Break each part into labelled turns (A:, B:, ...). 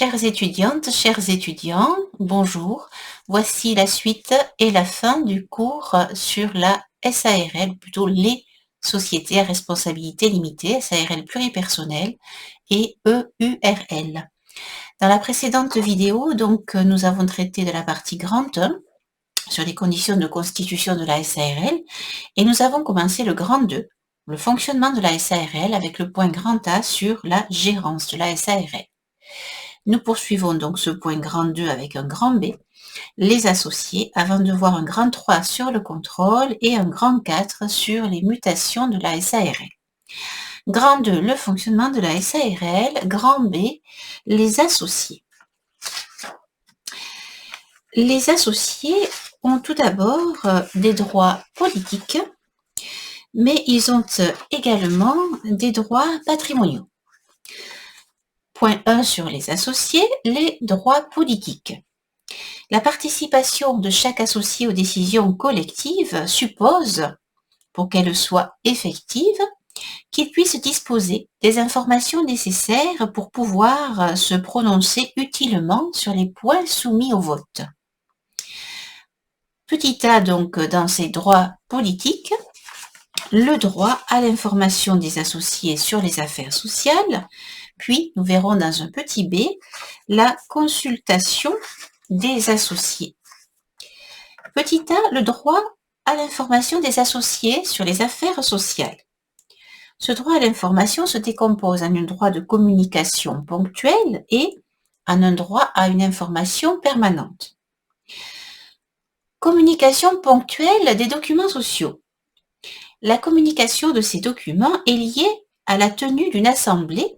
A: Chères étudiantes, chers étudiants, bonjour. Voici la suite et la fin du cours sur la SARL, plutôt les sociétés à responsabilité limitée, SARL pluripersonnelle et EURL. Dans la précédente vidéo, donc, nous avons traité de la partie grande 1 sur les conditions de constitution de la SARL et nous avons commencé le grand 2, le fonctionnement de la SARL avec le point grand A sur la gérance de la SARL. Nous poursuivons donc ce point grand 2 avec un grand B, les associés, avant de voir un grand 3 sur le contrôle et un grand 4 sur les mutations de la SARL. Grand 2, le fonctionnement de la SARL. Grand B, les associés. Les associés ont tout d'abord des droits politiques, mais ils ont également des droits patrimoniaux. Point 1 sur les associés, les droits politiques. La participation de chaque associé aux décisions collectives suppose, pour qu'elle soit effective, qu'il puisse disposer des informations nécessaires pour pouvoir se prononcer utilement sur les points soumis au vote. Petit a donc dans ces droits politiques, le droit à l'information des associés sur les affaires sociales, puis nous verrons dans un petit b la consultation des associés. Petit a, le droit à l'information des associés sur les affaires sociales. Ce droit à l'information se décompose en un droit de communication ponctuelle et en un droit à une information permanente. Communication ponctuelle des documents sociaux. La communication de ces documents est liée à la tenue d'une assemblée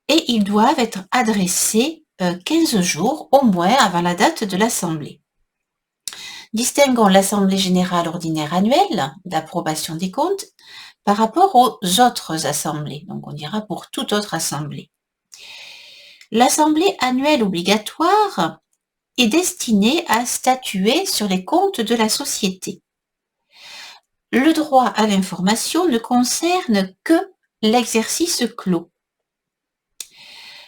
A: et ils doivent être adressés 15 jours au moins avant la date de l'assemblée. Distinguons l'Assemblée générale ordinaire annuelle d'approbation des comptes par rapport aux autres assemblées, donc on dira pour toute autre assemblée. L'Assemblée annuelle obligatoire est destinée à statuer sur les comptes de la société. Le droit à l'information ne concerne que l'exercice clos.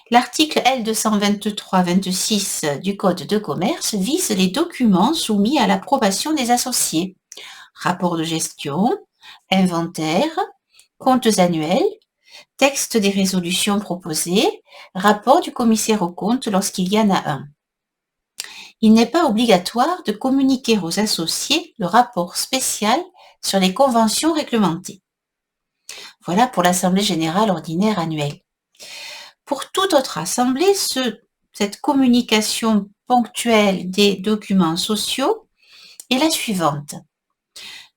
A: L'article L223-26 du Code de commerce vise les documents soumis à l'approbation des associés. Rapport de gestion, inventaire, comptes annuels, texte des résolutions proposées, rapport du commissaire aux comptes lorsqu'il y en a un. Il n'est pas obligatoire de communiquer aux associés le rapport spécial sur les conventions réglementées. Voilà pour l'Assemblée générale ordinaire annuelle. Pour toute autre assemblée, cette communication ponctuelle des documents sociaux est la suivante.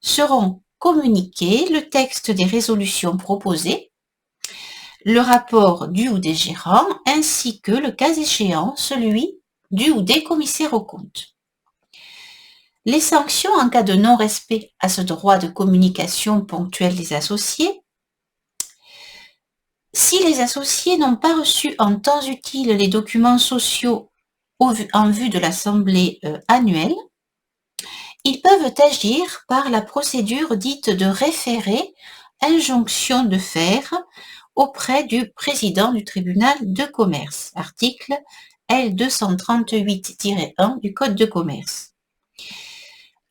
A: Seront communiqués le texte des résolutions proposées, le rapport du ou des gérants, ainsi que, le cas échéant, celui du ou des commissaires aux comptes. Les sanctions en cas de non-respect à ce droit de communication ponctuelle des associés. Si les associés n'ont pas reçu en temps utile les documents sociaux en vue de l'assemblée annuelle, ils peuvent agir par la procédure dite de référé, injonction de faire, auprès du président du tribunal de commerce, article L238-1 du Code de commerce.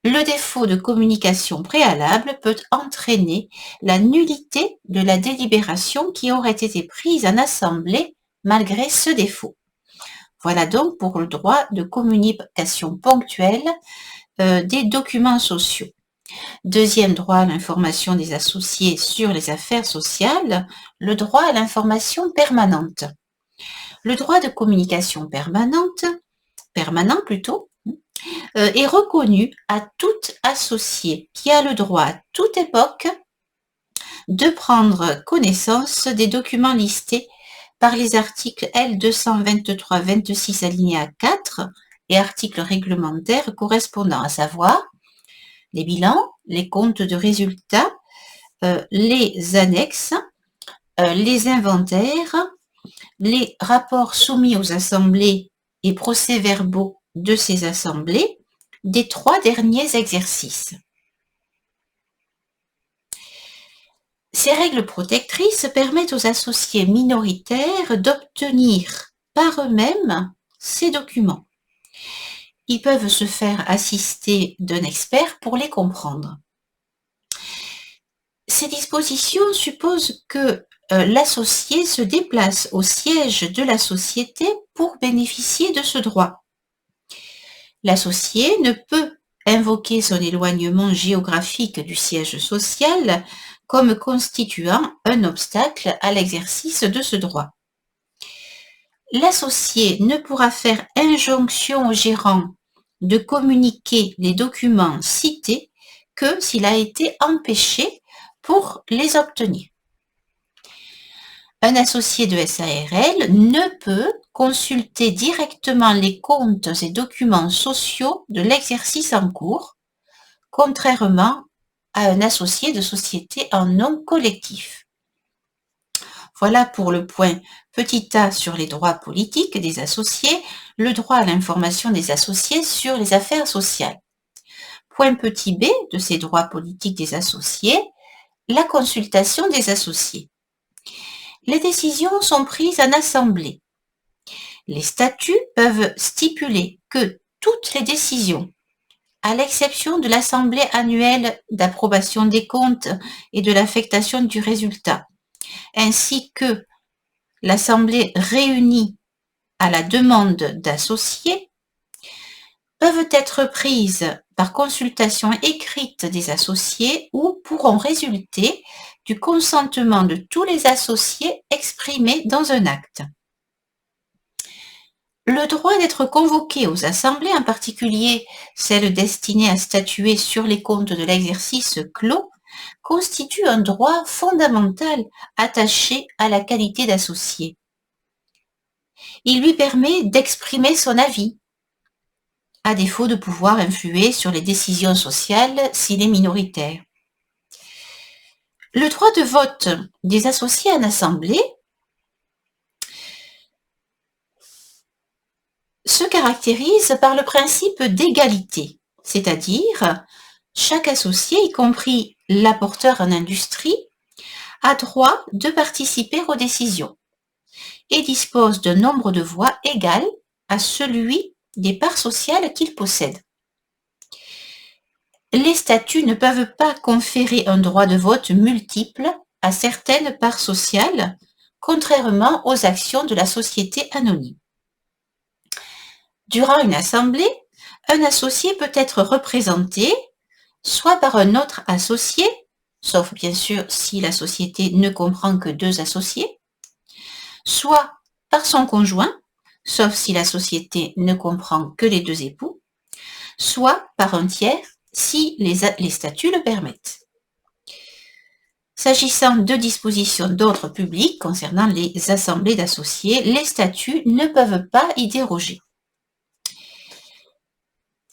A: Le défaut de communication préalable peut entraîner la nullité de la délibération qui aurait été prise en assemblée malgré ce défaut. Voilà donc pour le droit de communication ponctuelle des documents sociaux. Deuxième droit à l'information des associés sur les affaires sociales, le droit à l'information permanente. Le droit de communication permanent plutôt, est reconnu à tout associé qui a le droit à toute époque de prendre connaissance des documents listés par les articles L223-26 alinéa 4 et articles réglementaires correspondants, à savoir les bilans, les comptes de résultats, les annexes, les inventaires, les rapports soumis aux assemblées et procès-verbaux de ces assemblées des 3 derniers exercices. Ces règles protectrices permettent aux associés minoritaires d'obtenir par eux-mêmes ces documents. Ils peuvent se faire assister d'un expert pour les comprendre. Ces dispositions supposent que l'associé se déplace au siège de la société pour bénéficier de ce droit. L'associé ne peut invoquer son éloignement géographique du siège social comme constituant un obstacle à l'exercice de ce droit. L'associé ne pourra faire injonction au gérant de communiquer les documents cités que s'il a été empêché pour les obtenir. Un associé de SARL ne peut consulter directement les comptes et documents sociaux de l'exercice en cours, contrairement à un associé de société en nom collectif. Voilà pour le point petit a sur les droits politiques des associés, le droit à l'information des associés sur les affaires sociales. Point petit b de ces droits politiques des associés, la consultation des associés. Les décisions sont prises en assemblée. Les statuts peuvent stipuler que toutes les décisions, à l'exception de l'assemblée annuelle d'approbation des comptes et de l'affectation du résultat, ainsi que l'assemblée réunie à la demande d'associés, peuvent être prises par consultation écrite des associés ou pourront résulter du consentement de tous les associés exprimé dans un acte. Le droit d'être convoqué aux assemblées, en particulier celles destinées à statuer sur les comptes de l'exercice clos, constitue un droit fondamental attaché à la qualité d'associé. Il lui permet d'exprimer son avis, à défaut de pouvoir influer sur les décisions sociales s'il est minoritaire. Le droit de vote des associés en assemblée se caractérise par le principe d'égalité, c'est-à-dire chaque associé, y compris l'apporteur en industrie, a droit de participer aux décisions et dispose d'un nombre de voix égal à celui des parts sociales qu'il possède. Les statuts ne peuvent pas conférer un droit de vote multiple à certaines parts sociales, contrairement aux actions de la société anonyme. Durant une assemblée, un associé peut être représenté soit par un autre associé, sauf bien sûr si la société ne comprend que 2 associés, soit par son conjoint, sauf si la société ne comprend que les 2 époux, soit par un tiers si les statuts le permettent. S'agissant de dispositions d'ordre public concernant les assemblées d'associés, les statuts ne peuvent pas y déroger.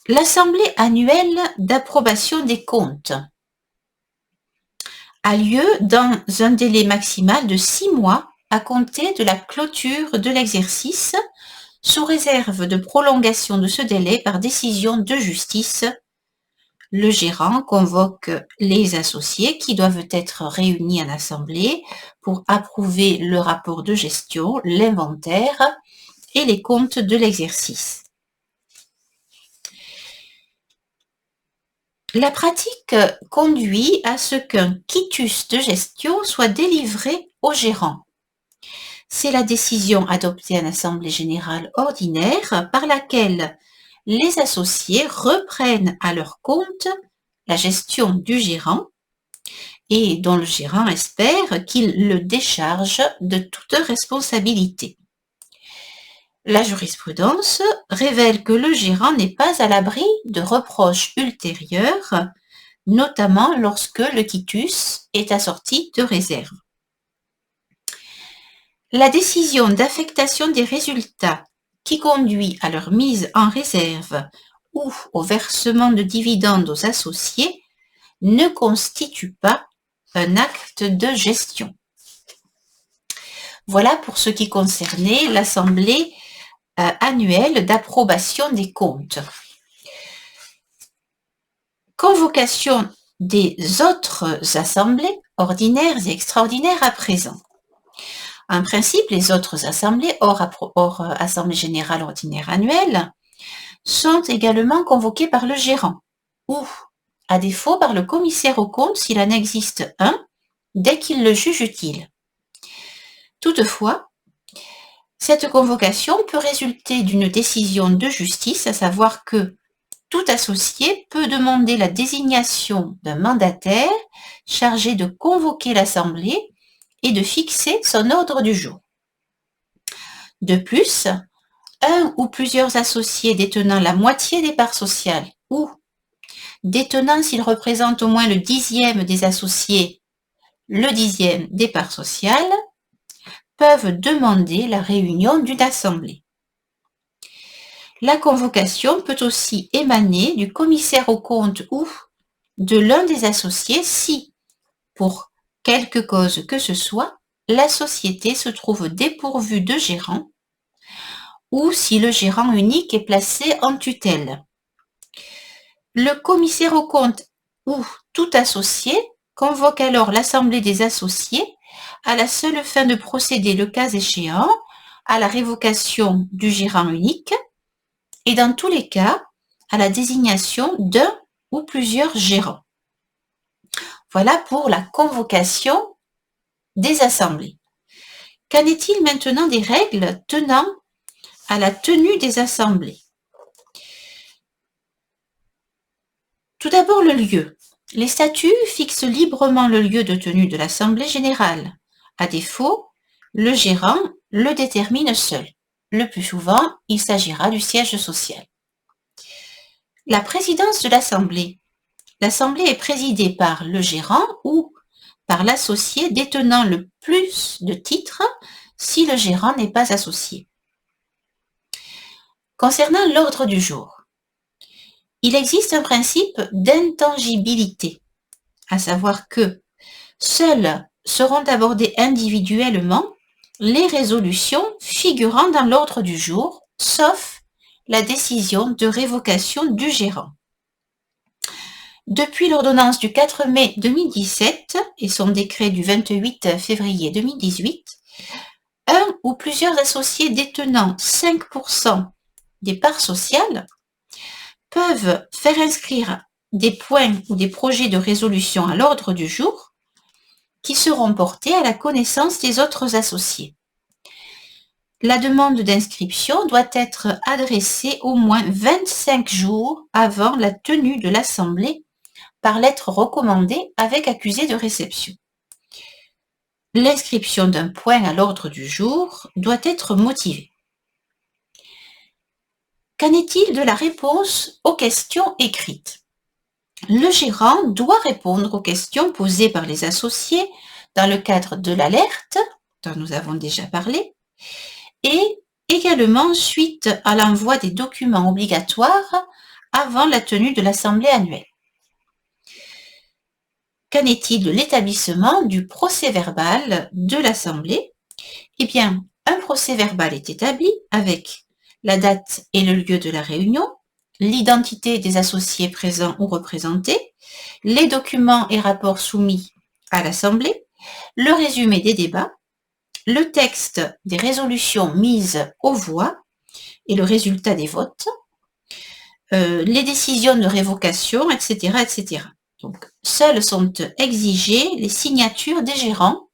A: L'assemblée annuelle d'approbation des comptes a lieu dans un délai maximal de 6 mois à compter de la clôture de l'exercice, sous réserve de prolongation de ce délai par décision de justice. Le gérant convoque les associés qui doivent être réunis en assemblée pour approuver le rapport de gestion, l'inventaire et les comptes de l'exercice. La pratique conduit à ce qu'un quitus de gestion soit délivré au gérant. C'est la décision adoptée en assemblée générale ordinaire par laquelle les associés reprennent à leur compte la gestion du gérant et dont le gérant espère qu'il le décharge de toute responsabilité. La jurisprudence révèle que le gérant n'est pas à l'abri de reproches ultérieurs, notamment lorsque le quitus est assorti de réserve. La décision d'affectation des résultats qui conduit à leur mise en réserve ou au versement de dividendes aux associés ne constitue pas un acte de gestion. Voilà pour ce qui concernait l'assemblée annuelle d'approbation des comptes. Convocation des autres assemblées ordinaires et extraordinaires à présent. En principe, les autres assemblées, hors assemblée générale ordinaire annuelle, sont également convoquées par le gérant ou, à défaut, par le commissaire aux comptes s'il en existe un, dès qu'il le juge utile. Toutefois, cette convocation peut résulter d'une décision de justice, à savoir que tout associé peut demander la désignation d'un mandataire chargé de convoquer l'assemblée et de fixer son ordre du jour. De plus, un ou plusieurs associés détenant la moitié des parts sociales ou détenant, s'ils représentent au moins le 10e des associés, le 10e des parts sociales, peuvent demander la réunion d'une assemblée. La convocation peut aussi émaner du commissaire aux comptes ou de l'un des associés si, pour quelque cause que ce soit, la société se trouve dépourvue de gérant ou si le gérant unique est placé en tutelle. Le commissaire aux comptes ou tout associé convoque alors l'assemblée des associés à la seule fin de procéder, le cas échéant, à la révocation du gérant unique et dans tous les cas, à la désignation d'un ou plusieurs gérants. Voilà pour la convocation des assemblées. Qu'en est-il maintenant des règles tenant à la tenue des assemblées? Tout d'abord, le lieu. Les statuts fixent librement le lieu de tenue de l'assemblée générale. À défaut, le gérant le détermine seul. Le plus souvent, il s'agira du siège social. La présidence de l'assemblée. L'assemblée est présidée par le gérant ou par l'associé détenant le plus de titres si le gérant n'est pas associé. Concernant l'ordre du jour, il existe un principe d'intangibilité, à savoir que seules seront abordées individuellement les résolutions figurant dans l'ordre du jour, sauf la décision de révocation du gérant. Depuis l'ordonnance du 4 mai 2017 et son décret du 28 février 2018, un ou plusieurs associés détenant 5% des parts sociales peuvent faire inscrire des points ou des projets de résolution à l'ordre du jour qui seront portés à la connaissance des autres associés. La demande d'inscription doit être adressée au moins 25 jours avant la tenue de l'assemblée par lettre recommandée avec accusé de réception. L'inscription d'un point à l'ordre du jour doit être motivée. Qu'en est-il de la réponse aux questions écrites? Le gérant doit répondre aux questions posées par les associés dans le cadre de l'alerte, dont nous avons déjà parlé, et également suite à l'envoi des documents obligatoires avant la tenue de l'assemblée annuelle. Qu'en est-il de l'établissement du procès-verbal de l'assemblée? Eh bien, un procès-verbal est établi avec la date et le lieu de la réunion, l'identité des associés présents ou représentés, les documents et rapports soumis à l'assemblée, le résumé des débats, le texte des résolutions mises aux voix et le résultat des votes, les décisions de révocation, etc., etc. Donc, seules sont exigées les signatures des gérants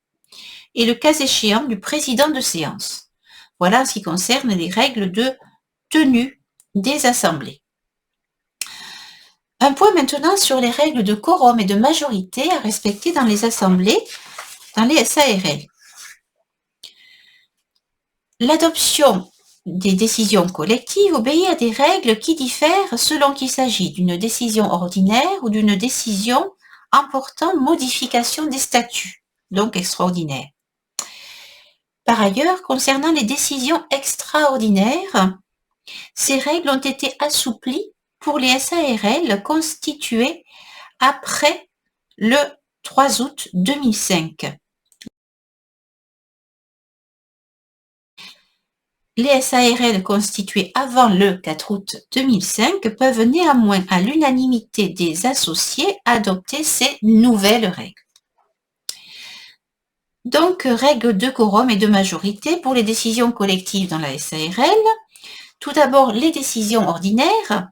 A: et le cas échéant du président de séance. Voilà en ce qui concerne les règles de tenue des assemblées. Un point maintenant sur les règles de quorum et de majorité à respecter dans les assemblées, dans les SARL. L'adoption des décisions collectives obéit à des règles qui diffèrent selon qu'il s'agit d'une décision ordinaire ou d'une décision emportant modification des statuts, donc extraordinaire. Par ailleurs, concernant les décisions extraordinaires, ces règles ont été assouplies pour les SARL constituées après le 3 août 2005. Les SARL constituées avant le 4 août 2005 peuvent néanmoins, à l'unanimité des associés, adopter ces nouvelles règles. Donc, règles de quorum et de majorité pour les décisions collectives dans la SARL. Tout d'abord, les décisions ordinaires.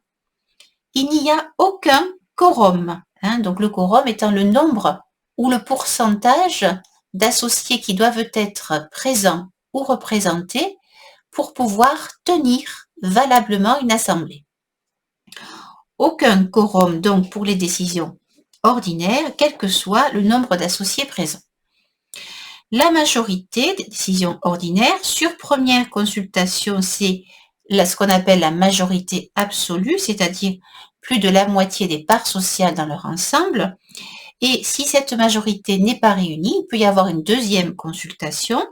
A: Il n'y a aucun quorum. Donc, le quorum étant le nombre ou le pourcentage d'associés qui doivent être présents ou représentés pour pouvoir tenir valablement une assemblée. Aucun quorum donc pour les décisions ordinaires, quel que soit le nombre d'associés présents. La majorité des décisions ordinaires, sur première consultation, c'est ce qu'on appelle la majorité absolue, c'est-à-dire plus de la moitié des parts sociales dans leur ensemble. Et si cette majorité n'est pas réunie, il peut y avoir une deuxième consultation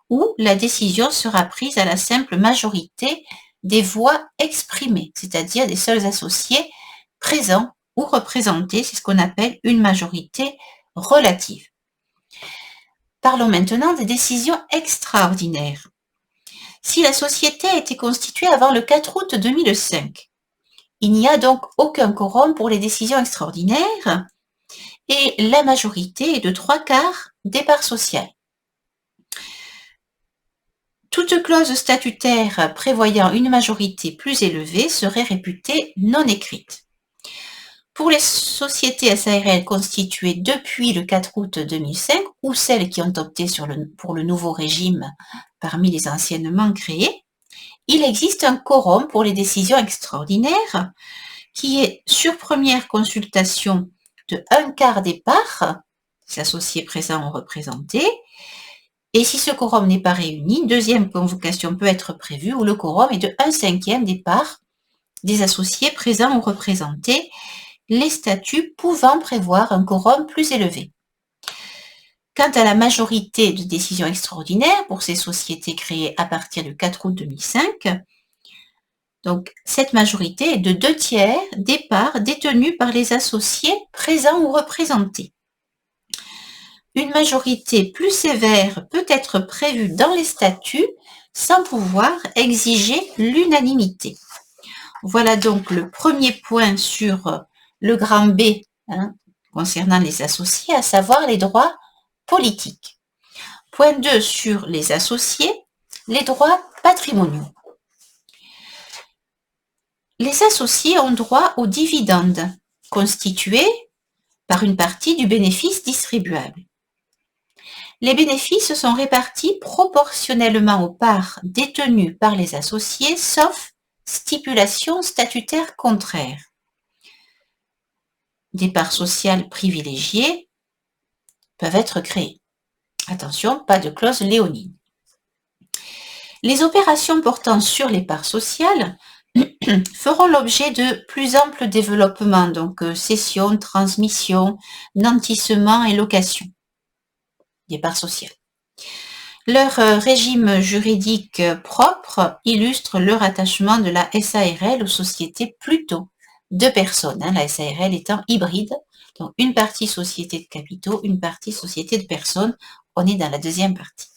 A: où la décision sera prise à la simple majorité des voix exprimées, c'est-à-dire des seuls associés présents ou représentés. C'est ce qu'on appelle une majorité relative. Parlons maintenant des décisions extraordinaires. Si la société a été constituée avant le 4 août 2005, il n'y a donc aucun quorum pour les décisions extraordinaires et la majorité est de 3/4 des parts sociales. Toute clause statutaire prévoyant une majorité plus élevée serait réputée non écrite. Pour les sociétés SARL constituées depuis le 4 août 2005 ou celles qui ont opté pour le nouveau régime parmi les anciennement créées, il existe un quorum pour les décisions extraordinaires qui est sur première consultation de 1/4 des parts, les associés présents ou représentés, et si ce quorum n'est pas réuni, une deuxième convocation peut être prévue où le quorum est de 1/5 des parts des associés présents ou représentés, les statuts pouvant prévoir un quorum plus élevé. Quant à la majorité de décisions extraordinaires pour ces sociétés créées à partir du 4 août 2005, donc cette majorité est de 2/3 des parts détenues par les associés présents ou représentés. Une majorité plus sévère peut être prévue dans les statuts sans pouvoir exiger l'unanimité. Voilà donc le premier point sur le grand B concernant les associés, à savoir les droits politiques. Point 2 sur les associés, les droits patrimoniaux. Les associés ont droit aux dividendes, constitués par une partie du bénéfice distribuable. Les bénéfices sont répartis proportionnellement aux parts détenues par les associés, sauf stipulation statutaire contraire. Des parts sociales privilégiées peuvent être créées. Attention, pas de clause léonine. Les opérations portant sur les parts sociales feront l'objet de plus amples développements, donc cession, transmission, nantissement et location des parts sociales. Leur régime juridique propre illustre le rattachement de la SARL aux sociétés plutôt de personnes, la SARL étant hybride, donc une partie société de capitaux, une partie société de personnes. On est dans la deuxième partie.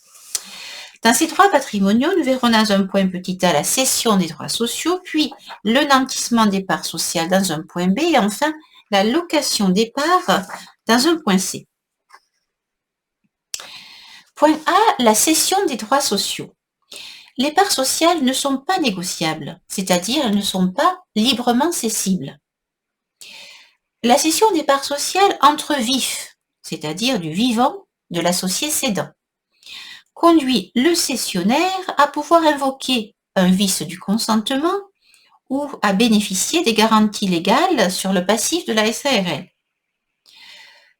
A: Dans ces droits patrimoniaux, nous verrons dans un point petit a la cession des droits sociaux, puis le nantissement des parts sociales dans un point B, et enfin la location des parts dans un point C. Point A, la cession des droits sociaux. Les parts sociales ne sont pas négociables, c'est-à-dire elles ne sont pas librement cessibles. La cession des parts sociales entre vifs, c'est-à-dire du vivant de l'associé cédant, conduit le cessionnaire à pouvoir invoquer un vice du consentement ou à bénéficier des garanties légales sur le passif de la SARL.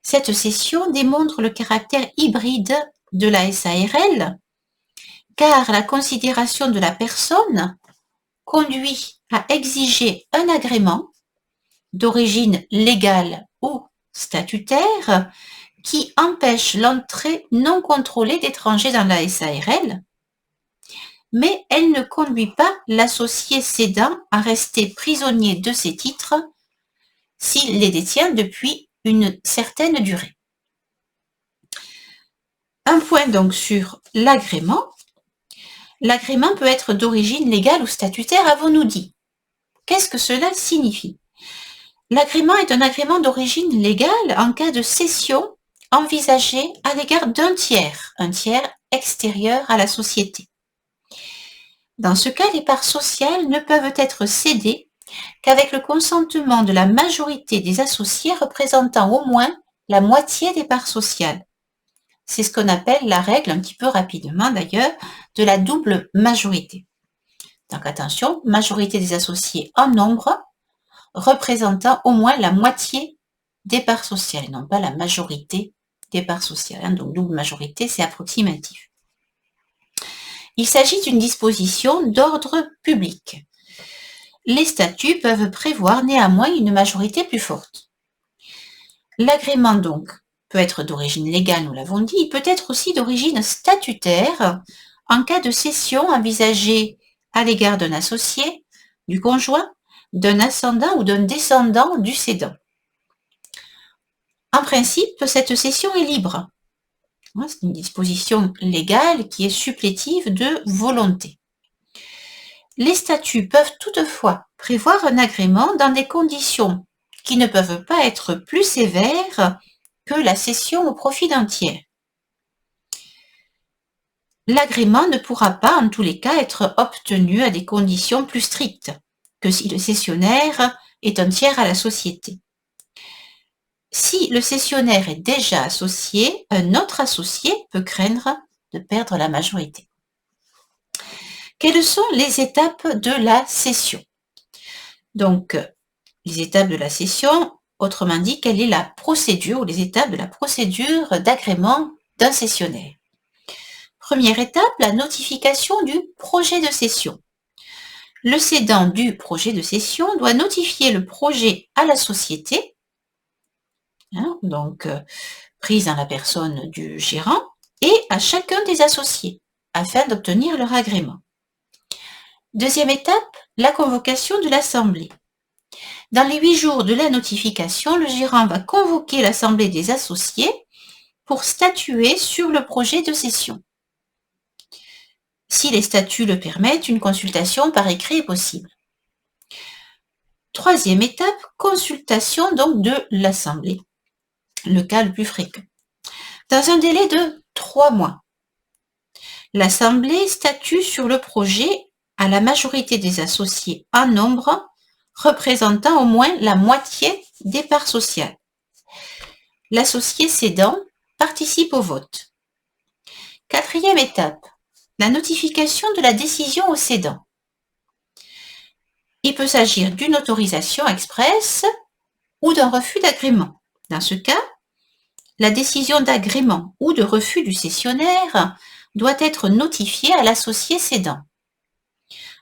A: Cette cession démontre le caractère hybride de la SARL, car la considération de la personne conduit à exiger un agrément d'origine légale ou statutaire qui empêche l'entrée non contrôlée d'étrangers dans la SARL, mais elle ne conduit pas l'associé cédant à rester prisonnier de ses titres s'il les détient depuis une certaine durée. Un point donc sur l'agrément. L'agrément peut être d'origine légale ou statutaire, avons-nous dit. Qu'est-ce que cela signifie? L'agrément est un agrément d'origine légale en cas de cession envisagée à l'égard d'un tiers, un tiers extérieur à la société. Dans ce cas, les parts sociales ne peuvent être cédées qu'avec le consentement de la majorité des associés représentant au moins la moitié des parts sociales. C'est ce qu'on appelle la règle, un petit peu rapidement d'ailleurs, de la double majorité. Donc attention, majorité des associés en nombre représentant au moins la moitié des parts sociales, non pas la majorité des parts sociales. Donc double majorité, c'est approximatif. Il s'agit d'une disposition d'ordre public. Les statuts peuvent prévoir néanmoins une majorité plus forte. L'agrément donc peut être d'origine légale, nous l'avons dit, il peut être aussi d'origine statutaire en cas de cession envisagée à l'égard d'un associé, du conjoint, d'un ascendant ou d'un descendant du cédant. En principe, cette cession est libre. C'est une disposition légale qui est supplétive de volonté. Les statuts peuvent toutefois prévoir un agrément dans des conditions qui ne peuvent pas être plus sévères que la cession au profit d'un tiers. L'agrément ne pourra pas, en tous les cas, être obtenu à des conditions plus strictes que si le cessionnaire est un tiers à la société. Si le cessionnaire est déjà associé, un autre associé peut craindre de perdre la majorité. Quelles sont les étapes de la cession? Donc, les étapes de la cession, autrement dit, quelle est la procédure ou les étapes de la procédure d'agrément d'un cessionnaire? Première étape, la notification du projet de cession. Le cédant du projet de cession doit notifier le projet à la société, donc prise dans la personne du gérant, et à chacun des associés, afin d'obtenir leur agrément. Deuxième étape, la convocation de l'assemblée. Dans les 8 jours de la notification, le gérant va convoquer l'assemblée des associés pour statuer sur le projet de cession. Si les statuts le permettent, une consultation par écrit est possible. Troisième étape, consultation donc de l'assemblée, le cas le plus fréquent. Dans un délai de 3 mois, l'assemblée statue sur le projet à la majorité des associés en nombre représentant au moins la moitié des parts sociales. L'associé cédant participe au vote. Quatrième étape, la notification de la décision au cédant. Il peut s'agir d'une autorisation expresse ou d'un refus d'agrément. Dans ce cas, la décision d'agrément ou de refus du cessionnaire doit être notifiée à l'associé cédant.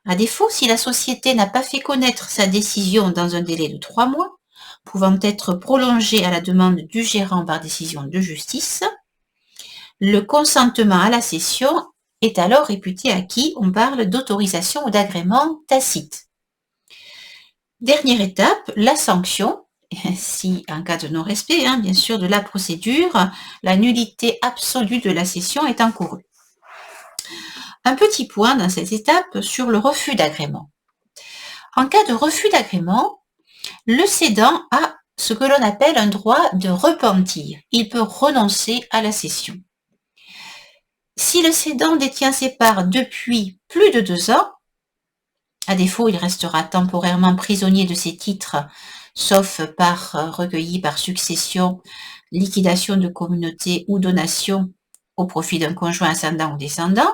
A: À défaut, si la société n'a pas fait connaître sa décision dans un délai de 3 mois, pouvant être prolongé à la demande du gérant par décision de justice, le consentement à la cession est alors réputé acquis. On parle d'autorisation ou d'agrément tacite. Dernière étape, la sanction. Si, en cas de non-respect, bien sûr, de la procédure, la nullité absolue de la cession est encourue. Un petit point dans cette étape sur le refus d'agrément. En cas de refus d'agrément, le cédant a ce que l'on appelle un droit de repentir. Il peut renoncer à la cession. Si le cédant détient ses parts depuis plus de 2 ans, à défaut, il restera temporairement prisonnier de ses titres, sauf parts recueillies par succession, liquidation de communauté ou donation au profit d'un conjoint ascendant ou descendant.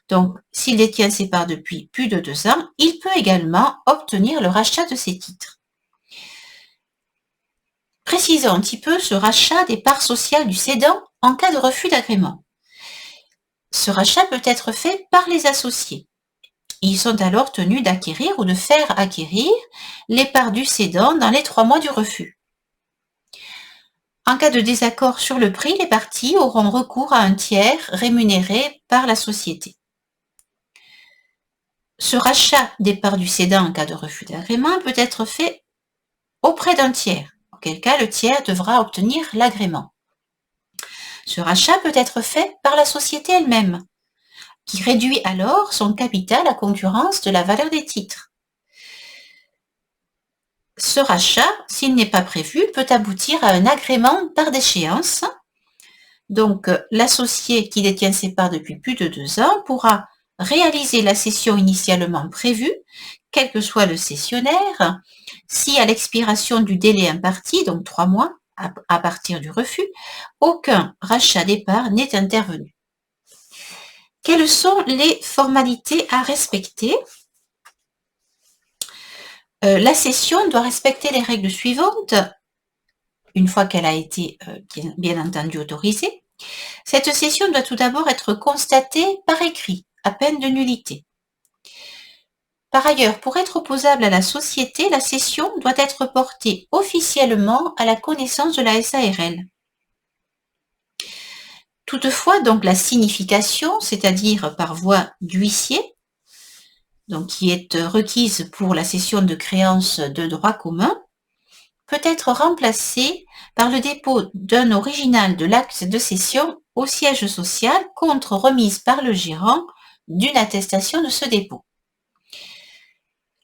A: Donc, s'il détient ses parts depuis plus de 2 ans, il peut également obtenir le rachat de ses titres. Précisons un petit peu ce rachat des parts sociales du cédant en cas de refus d'agrément. Ce rachat peut être fait par les associés. Ils sont alors tenus d'acquérir ou de faire acquérir les parts du cédant dans les 3 mois du refus. En cas de désaccord sur le prix, les parties auront recours à un tiers rémunéré par la société. Ce rachat des parts du cédant en cas de refus d'agrément peut être fait auprès d'un tiers, auquel cas le tiers devra obtenir l'agrément. Ce rachat peut être fait par la société elle-même, qui réduit alors son capital à concurrence de la valeur des titres. ce rachat, s'il n'est pas prévu, peut aboutir à un agrément par déchéance. Donc, l'associé qui détient ses parts depuis plus de 2 ans pourra réaliser la cession initialement prévue, quel que soit le cessionnaire, si à l'expiration du délai imparti, donc 3 mois à partir du refus, aucun rachat des parts n'est intervenu. Quelles sont les formalités à respecter? La cession doit respecter les règles suivantes, une fois qu'elle a été bien entendu autorisée. Cette cession doit tout d'abord être constatée par écrit, à peine de nullité. Par ailleurs, pour être opposable à la société, la cession doit être portée officiellement à la connaissance de la SARL. Toutefois, donc la signification, c'est-à-dire par voie d'huissier, donc qui est requise pour la cession de créances de droit commun, peut être remplacée par le dépôt d'un original de l'acte de cession au siège social contre remise par le gérant d'une attestation de ce dépôt.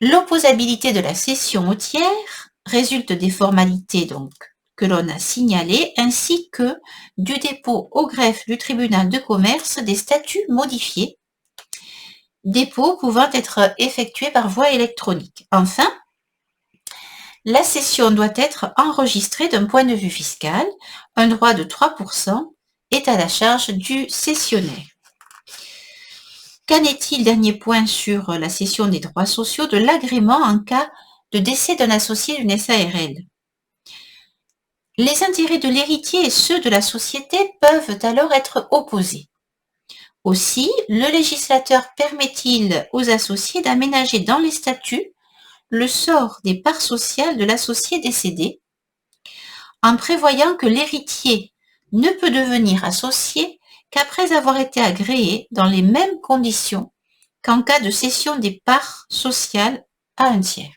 A: L'opposabilité de la cession au tiers résulte des formalités donc que l'on a signalées ainsi que du dépôt au greffe du tribunal de commerce des statuts modifiés, dépôt pouvant être effectué par voie électronique. Enfin, la cession doit être enregistrée d'un point de vue fiscal. Un droit de 3% est à la charge du cessionnaire. Qu'en est-il, dernier point sur la cession des droits sociaux, de l'agrément en cas de décès d'un associé d'une SARL? Les intérêts de l'héritier et ceux de la société peuvent alors être opposés. Aussi, le législateur permet-il aux associés d'aménager dans les statuts le sort des parts sociales de l'associé décédé, en prévoyant que l'héritier ne peut devenir associé qu'après avoir été agréé dans les mêmes conditions qu'en cas de cession des parts sociales à un tiers.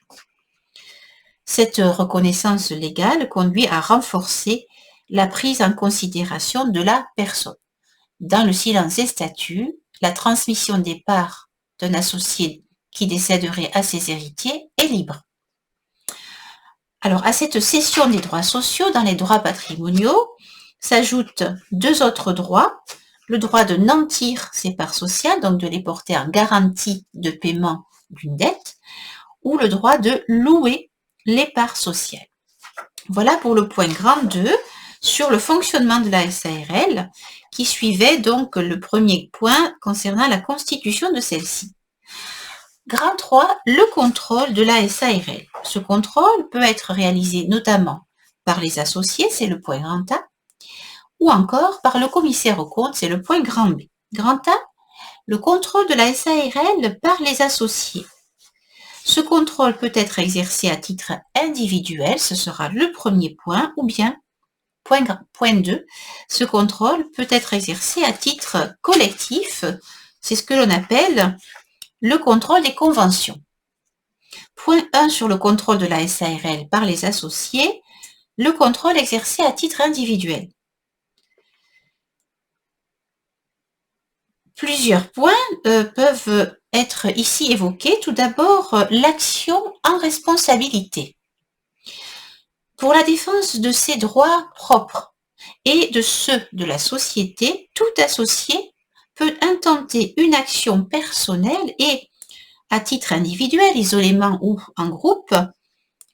A: Cette reconnaissance légale conduit à renforcer la prise en considération de la personne. Dans le silence des statuts, la transmission des parts d'un associé qui décéderait à ses héritiers est libre. Alors, à cette cession des droits sociaux dans les droits patrimoniaux s'ajoutent 2 autres droits. Le droit de nantir ces parts sociales, donc de les porter en garantie de paiement d'une dette, ou le droit de louer les parts sociales. Voilà pour le point grand 2 sur le fonctionnement de la SARL, qui suivait donc le premier point concernant la constitution de celle-ci. Grand 3, le contrôle de la SARL. Ce contrôle peut être réalisé notamment par les associés, c'est le point grand A, ou encore par le commissaire aux comptes, c'est le point grand B. Grand A, le contrôle de la SARL par les associés. Ce contrôle peut être exercé à titre individuel, ce sera le premier point, ou bien, point 2, ce contrôle peut être exercé à titre collectif, c'est ce que l'on appelle le contrôle des conventions. Point 1 sur le contrôle de la SARL par les associés, le contrôle exercé à titre individuel. Plusieurs points peuvent être ici évoqués. Tout d'abord, l'action en responsabilité. Pour la défense de ses droits propres et de ceux de la société, tout associé peut intenter une action personnelle et, à titre individuel, isolément ou en groupe,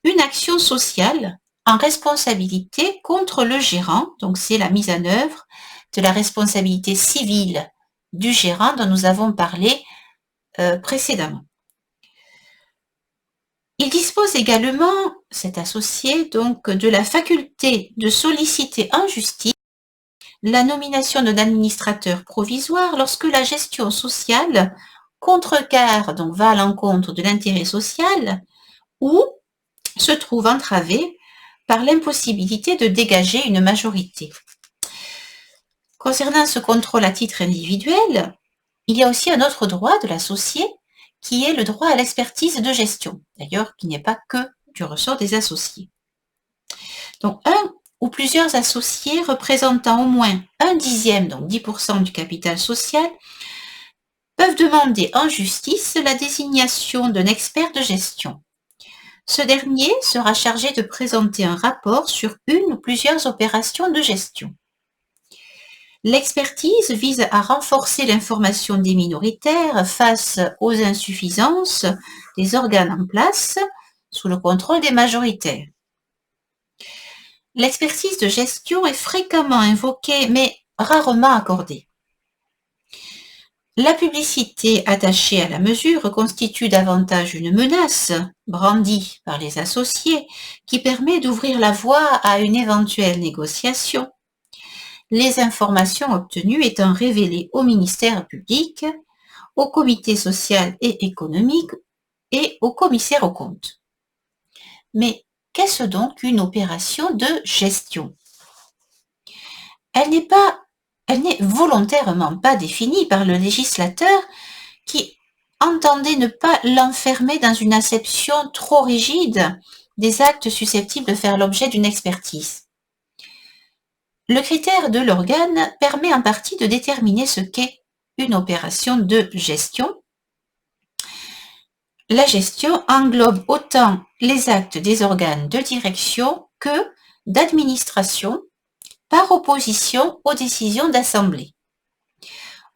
A: une action sociale en responsabilité contre le gérant. Donc, c'est la mise en œuvre de la responsabilité civile du gérant dont nous avons parlé précédemment. Il dispose également, cet associé, donc, de la faculté de solliciter en justice la nomination d'un administrateur provisoire lorsque la gestion sociale contrecarre, donc va à l'encontre de l'intérêt social, ou se trouve entravée par l'impossibilité de dégager une majorité. Concernant ce contrôle à titre individuel, il y a aussi un autre droit de l'associé qui est le droit à l'expertise de gestion, d'ailleurs qui n'est pas que du ressort des associés. Donc un ou plusieurs associés représentant au moins 1/10, donc 10% du capital social, peuvent demander en justice la désignation d'un expert de gestion. Ce dernier sera chargé de présenter un rapport sur une ou plusieurs opérations de gestion. L'expertise vise à renforcer l'information des minoritaires face aux insuffisances des organes en place sous le contrôle des majoritaires. L'expertise de gestion est fréquemment invoquée mais rarement accordée. La publicité attachée à la mesure constitue davantage une menace, brandie par les associés, qui permet d'ouvrir la voie à une éventuelle négociation, les informations obtenues étant révélées au ministère public, au comité social et économique et au commissaire aux comptes. Mais qu'est-ce donc une opération de gestion? Elle n'est volontairement pas définie par le législateur qui entendait ne pas l'enfermer dans une acception trop rigide des actes susceptibles de faire l'objet d'une expertise. Le critère de l'organe permet en partie de déterminer ce qu'est une opération de gestion. La gestion englobe autant les actes des organes de direction que d'administration par opposition aux décisions d'assemblée.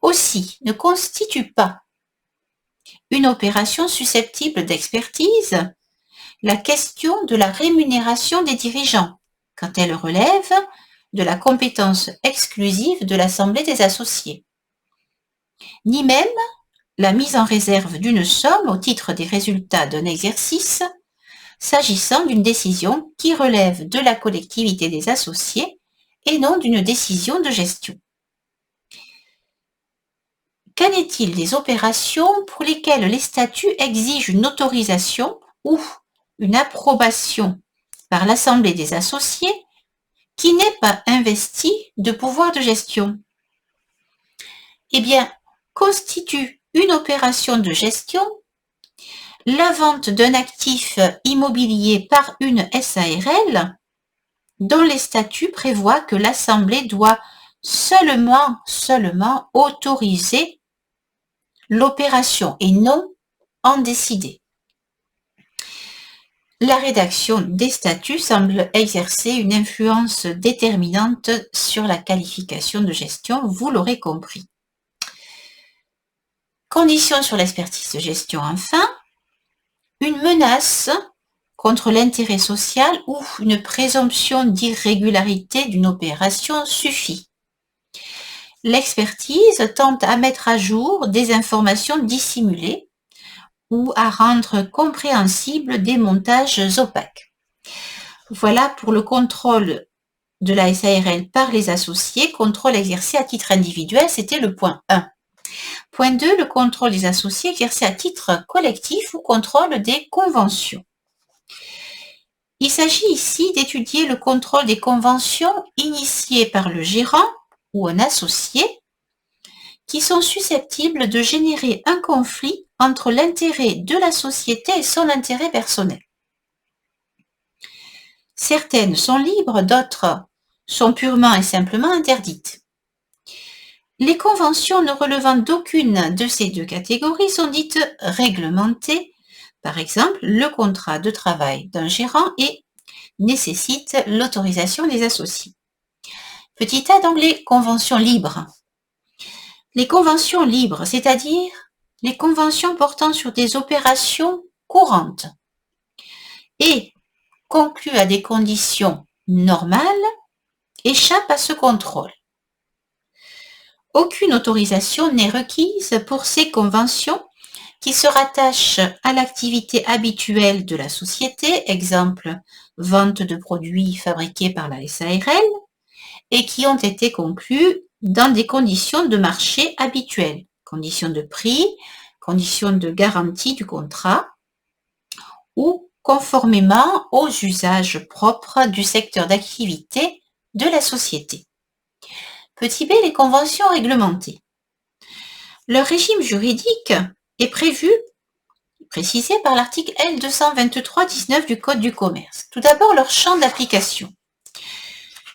A: Aussi, ne constitue pas une opération susceptible d'expertise la question de la rémunération des dirigeants, quand elle relève de la compétence exclusive de l'Assemblée des associés, ni même la mise en réserve d'une somme au titre des résultats d'un exercice, s'agissant d'une décision qui relève de la collectivité des associés et non d'une décision de gestion. Qu'en est-il des opérations pour lesquelles les statuts exigent une autorisation ou une approbation par l'Assemblée des associés qui n'est pas investie de pouvoir de gestion? Eh bien, constitue une opération de gestion la vente d'un actif immobilier par une SARL dont les statuts prévoient que l'Assemblée doit seulement autoriser l'opération et non en décider. La rédaction des statuts semble exercer une influence déterminante sur la qualification de gestion, vous l'aurez compris. Conditions sur l'expertise de gestion enfin, une menace contre l'intérêt social ou une présomption d'irrégularité d'une opération suffit. L'expertise tente à mettre à jour des informations dissimulées ou à rendre compréhensibles des montages opaques. Voilà pour le contrôle de la SARL par les associés, contrôle exercé à titre individuel, c'était le point 1. Point 2, le contrôle des associés exercé à titre collectif ou contrôle des conventions. Il s'agit ici d'étudier le contrôle des conventions initiées par le gérant ou un associé qui sont susceptibles de générer un conflit entre l'intérêt de la société et son intérêt personnel. Certaines sont libres, d'autres sont purement et simplement interdites. Les conventions ne relevant d'aucune de ces deux catégories sont dites réglementées. Par exemple, le contrat de travail d'un gérant nécessite l'autorisation des associés. Petit a donc les conventions libres. Les conventions libres, c'est-à-dire les conventions portant sur des opérations courantes et conclues à des conditions normales, échappent à ce contrôle. Aucune autorisation n'est requise pour ces conventions qui se rattachent à l'activité habituelle de la société, exemple vente de produits fabriqués par la SARL, et qui ont été conclues dans des conditions de marché habituelles, conditions de prix, conditions de garantie du contrat, ou conformément aux usages propres du secteur d'activité de la société. Petit b, les conventions réglementées. Leur régime juridique est précisé par l'article L223-19 du Code du commerce. Tout d'abord, leur champ d'application.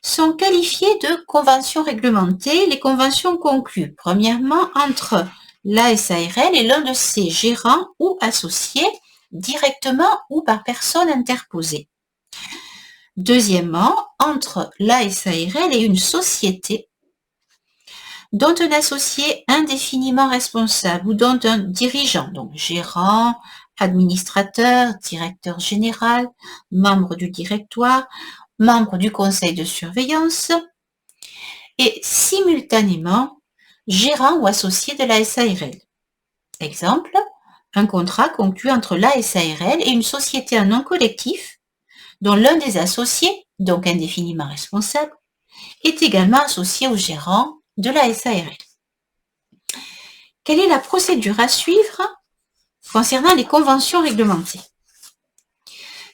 A: Sont qualifiées de conventions réglementées les conventions conclues, premièrement, entre la SARL et l'un de ses gérants ou associés directement ou par personne interposée. Deuxièmement, entre la SARL et une société dont un associé indéfiniment responsable ou dont un dirigeant, donc gérant, administrateur, directeur général, membre du directoire, membre du conseil de surveillance et simultanément gérant ou associé de la SARL. Exemple, un contrat conclu entre la SARL et une société à nom collectif dont l'un des associés, donc indéfiniment responsable, est également associé au gérant de la SARL. Quelle est la procédure à suivre concernant les conventions réglementées?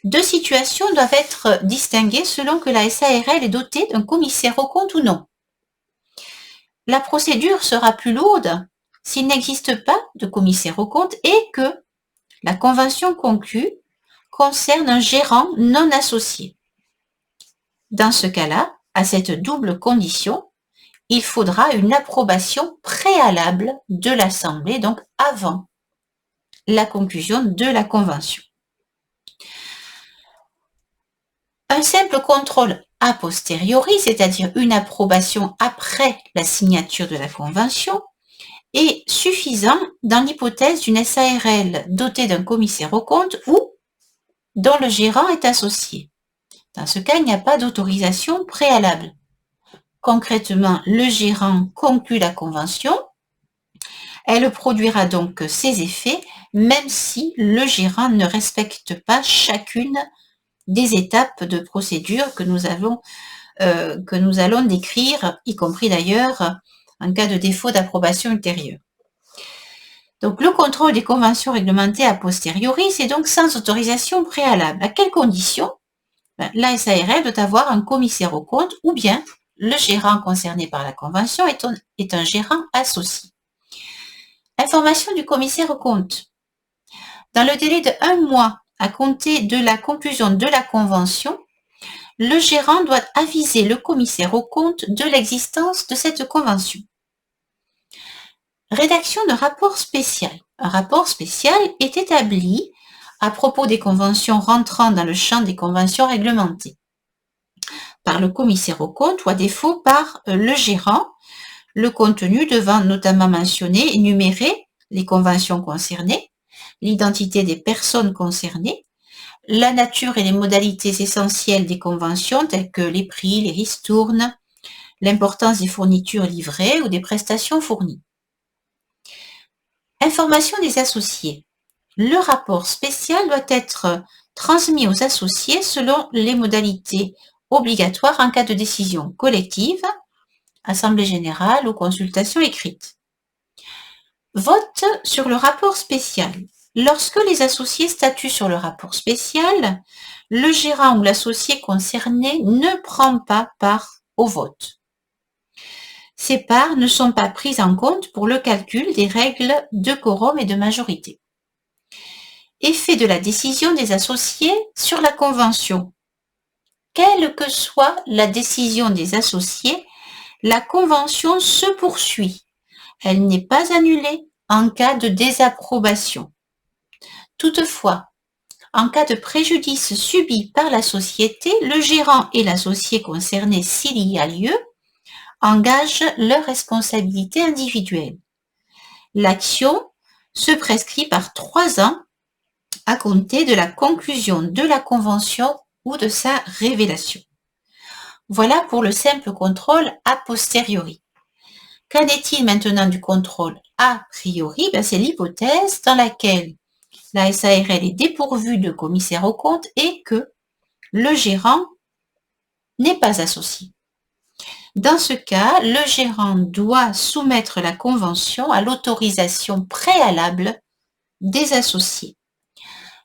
A: Deux situations doivent être distinguées selon que la SARL est dotée d'un commissaire aux comptes ou non. La procédure sera plus lourde s'il n'existe pas de commissaire aux comptes et que la convention conclue concerne un gérant non associé. Dans ce cas-là, à cette double condition, il faudra une approbation préalable de l'Assemblée, donc avant la conclusion de la convention. Un simple contrôle a posteriori, c'est-à-dire une approbation après la signature de la convention, est suffisant dans l'hypothèse d'une SARL dotée d'un commissaire aux comptes ou dont le gérant est associé. Dans ce cas, il n'y a pas d'autorisation préalable. Concrètement, le gérant conclut la convention. Elle produira donc ses effets, même si le gérant ne respecte pas chacune des étapes de procédure que nous allons décrire, y compris d'ailleurs en cas de défaut d'approbation ultérieure. Donc, le contrôle des conventions réglementées a posteriori, c'est donc sans autorisation préalable. À quelles conditions? La SARL doit avoir un commissaire aux comptes ou bien le gérant concerné par la convention est un gérant associé. Information du commissaire aux comptes. Dans le délai de 1 mois à compter de la conclusion de la convention, le gérant doit aviser le commissaire aux comptes de l'existence de cette convention. Rédaction d'un rapport spécial. Un rapport spécial est établi à propos des conventions rentrant dans le champ des conventions réglementées par le commissaire aux comptes ou à défaut par le gérant, le contenu devant notamment mentionner et énumérer les conventions concernées, l'identité des personnes concernées, la nature et les modalités essentielles des conventions telles que les prix, les ristournes, l'importance des fournitures livrées ou des prestations fournies. Information des associés. Le rapport spécial doit être transmis aux associés selon les modalités obligatoires en cas de décision collective, assemblée générale ou consultation écrite. Vote sur le rapport spécial. Lorsque les associés statuent sur le rapport spécial, le gérant ou l'associé concerné ne prend pas part au vote. Ces parts ne sont pas prises en compte pour le calcul des règles de quorum et de majorité. Effet de la décision des associés sur la convention. Quelle que soit la décision des associés, la convention se poursuit. Elle n'est pas annulée en cas de désapprobation. Toutefois, en cas de préjudice subi par la société, le gérant et l'associé concerné, s'il y a lieu, engagent leur responsabilité individuelle. L'action se prescrit par 3 ans à compter de la conclusion de la convention ou de sa révélation. Voilà pour le simple contrôle a posteriori. Qu'en est-il maintenant du contrôle a priori? C'est l'hypothèse dans laquelle la SARL est dépourvue de commissaire aux comptes et que le gérant n'est pas associé. Dans ce cas, le gérant doit soumettre la convention à l'autorisation préalable des associés.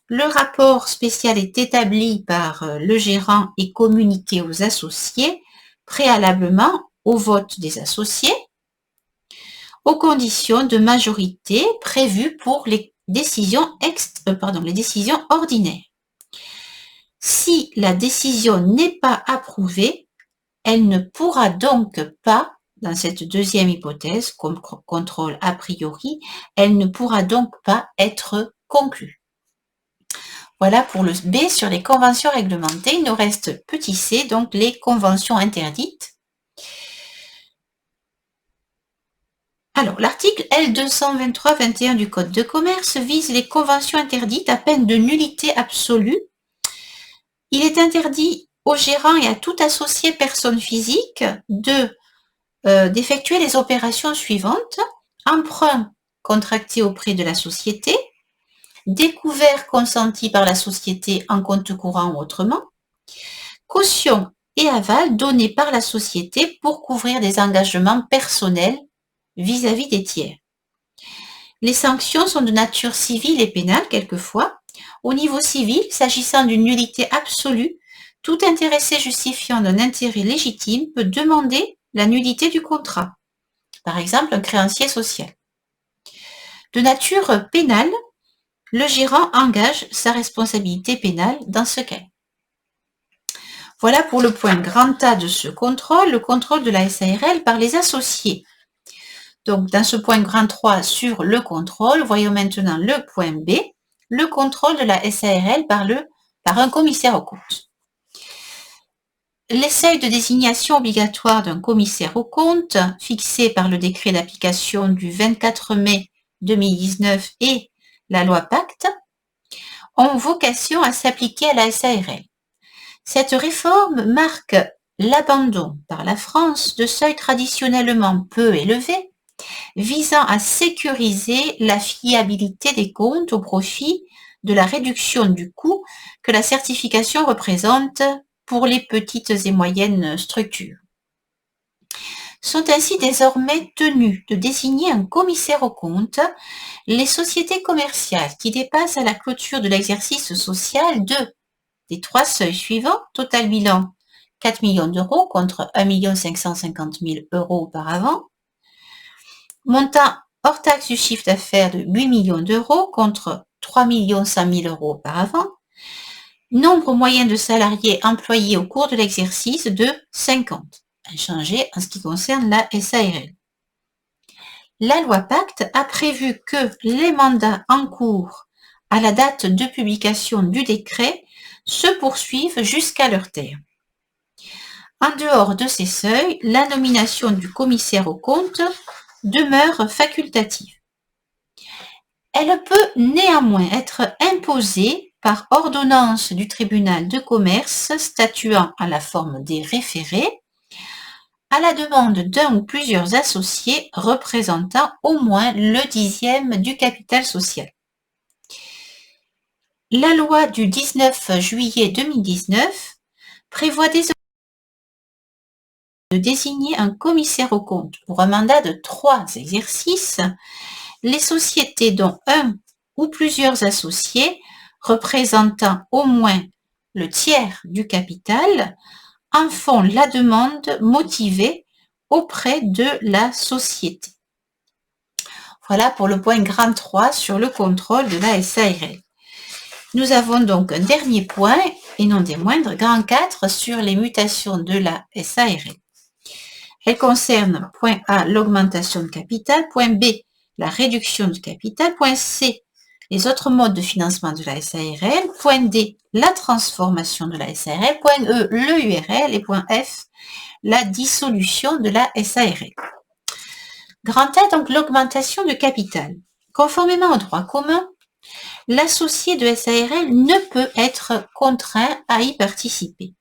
A: Le rapport spécial est établi par le gérant et communiqué aux associés préalablement au vote des associés, aux conditions de majorité prévues pour les décisions ordinaires. Si la décision n'est pas approuvée, elle ne pourra donc pas, dans cette deuxième hypothèse, comme contrôle a priori, elle ne pourra donc pas être conclue. Voilà pour le B sur les conventions réglementées. Il nous reste petit c, donc les conventions interdites. Alors, l'article L223-21 du Code de commerce vise les conventions interdites à peine de nullité absolue. Il est interdit aux gérants et à tout associé personne physique d'effectuer les opérations suivantes: emprunt contracté auprès de la société, découvert consenti par la société en compte courant ou autrement, caution et aval donnés par la société pour couvrir des engagements personnels vis-à-vis des tiers. Les sanctions sont de nature civile et pénale quelquefois. Au niveau civil, s'agissant d'une nullité absolue, tout intéressé justifiant d'un intérêt légitime peut demander la nullité du contrat, par exemple un créancier social. De nature pénale, le gérant engage sa responsabilité pénale dans ce cas. Voilà pour le point grand A de ce contrôle, le contrôle de la SARL par les associés. Donc, dans ce point grand 3 sur le contrôle, voyons maintenant le point B, le contrôle de la SARL par un commissaire aux comptes. Les seuils de désignation obligatoire d'un commissaire aux comptes, fixés par le décret d'application du 24 mai 2019 et la loi Pacte, ont vocation à s'appliquer à la SARL. Cette réforme marque l'abandon par la France de seuils traditionnellement peu élevés, visant à sécuriser la fiabilité des comptes au profit de la réduction du coût que la certification représente pour les petites et moyennes structures. Sont ainsi désormais tenus de désigner un commissaire aux comptes les sociétés commerciales qui dépassent à la clôture de l'exercice social des 3 seuils suivants: total bilan 4 millions d'euros contre 1 550 000 euros auparavant, montant hors taxe du chiffre d'affaires de 8 millions d'euros contre 3 100 000 euros auparavant, nombre moyen de salariés employés au cours de l'exercice de 50, inchangé en ce qui concerne la SARL. La loi Pacte a prévu que les mandats en cours à la date de publication du décret se poursuivent jusqu'à leur terme. En dehors de ces seuils, la nomination du commissaire aux comptes demeure facultative. Elle peut néanmoins être imposée par ordonnance du tribunal de commerce statuant à la forme des référés, à la demande d'un ou plusieurs associés représentant au moins le 10e du capital social. La loi du 19 juillet 2019 prévoit désormais de désigner un commissaire aux comptes pour un mandat de 3 exercices. Les sociétés dont un ou plusieurs associés représentant au moins le tiers du capital en font la demande motivée auprès de la société. Voilà pour le point grand 3 sur le contrôle de la SARL. Nous avons donc un dernier point, et non des moindres, grand 4 sur les mutations de la SARL. Elle concerne, point A, l'augmentation de capital, point B, la réduction du capital, point C, les autres modes de financement de la SARL, point D, la transformation de la SARL, point E, le URL, et point F, la dissolution de la SARL. Grand A, donc l'augmentation de capital. Conformément au droit commun, l'associé de SARL ne peut être contraint à y participer.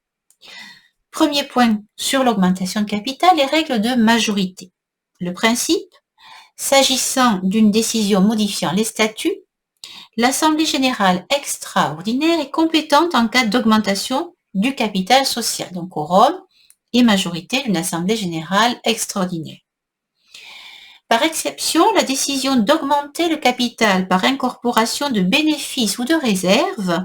A: Premier point sur l'augmentation de capital, les règles de majorité. Le principe: s'agissant d'une décision modifiant les statuts, l'Assemblée générale extraordinaire est compétente en cas d'augmentation du capital social, donc quorum et majorité d'une Assemblée générale extraordinaire. Par exception, la décision d'augmenter le capital par incorporation de bénéfices ou de réserves